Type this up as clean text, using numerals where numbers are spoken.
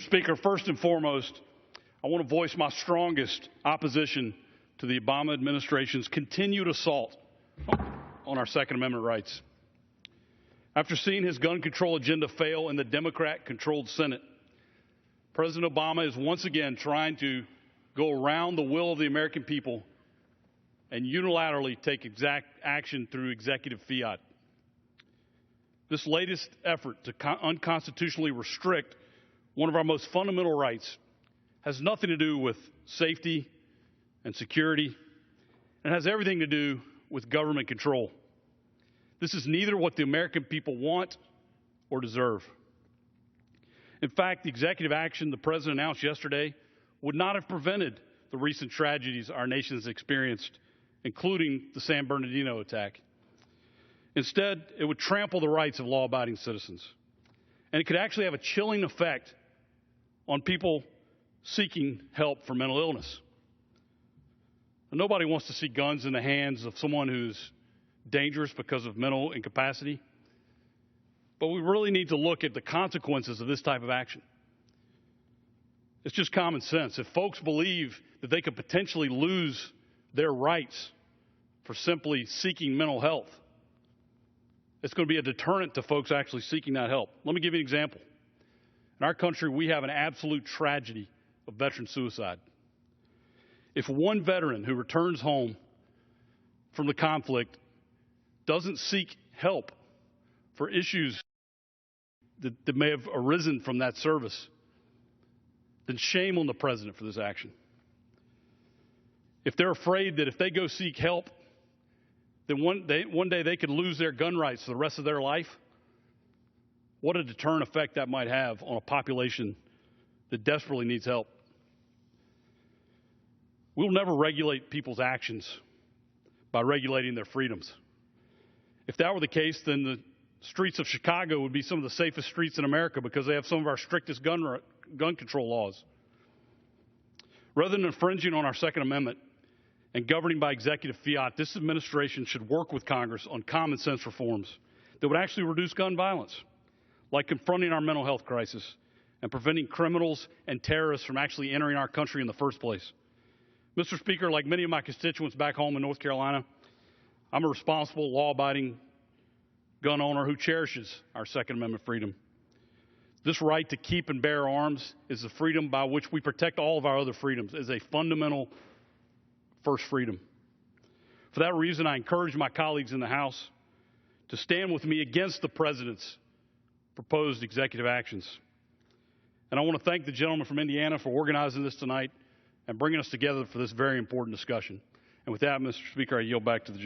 Mr. Speaker, first and foremost, I want to voice my strongest opposition to the Obama administration's continued assault on our Second Amendment rights. After seeing his gun control agenda fail in the Democrat-controlled Senate, President Obama is once again trying to go around the will of the American people and unilaterally take exact action through executive fiat. This latest effort to unconstitutionally restrict one of our most fundamental rights has nothing to do with safety and security, and has everything to do with government control. This is neither what the American people want or deserve. In fact, the executive action the President announced yesterday would not have prevented the recent tragedies our nation has experienced, including the San Bernardino attack. Instead, it would trample the rights of law-abiding citizens. And it could actually have a chilling effect on people seeking help for mental illness. Nobody wants to see guns in the hands of someone who's dangerous because of mental incapacity. But we really need to look at the consequences of this type of action. It's just common sense. If folks believe that they could potentially lose their rights for simply seeking mental health, it's going to be a deterrent to folks actually seeking that help. Let me give you an example. In our country, we have an absolute tragedy of veteran suicide. If one veteran who returns home from the conflict doesn't seek help for issues that may have arisen from that service, then shame on the president for this action. If they're afraid that if they go seek help, then one day they could lose their gun rights for the rest of their life, what a deterrent effect that might have on a population that desperately needs help. We'll never regulate people's actions by regulating their freedoms. If that were the case, then the streets of Chicago would be some of the safest streets in America because they have some of our strictest gun control laws. Rather than infringing on our Second Amendment and governing by executive fiat, this administration should work with Congress on common sense reforms that would actually reduce gun violence, like confronting our mental health crisis and preventing criminals and terrorists from actually entering our country in the first place. Mr. Speaker, like many of my constituents back home in North Carolina, I'm a responsible, law-abiding gun owner who cherishes our Second Amendment freedom. This right to keep and bear arms is the freedom by which we protect all of our other freedoms as a fundamental first freedom. For that reason, I encourage my colleagues in the House to stand with me against the President's proposed executive actions. And I want to thank the gentleman from Indiana for organizing this tonight and bringing us together for this very important discussion. And with that, Mr. Speaker, I yield back to the gentleman.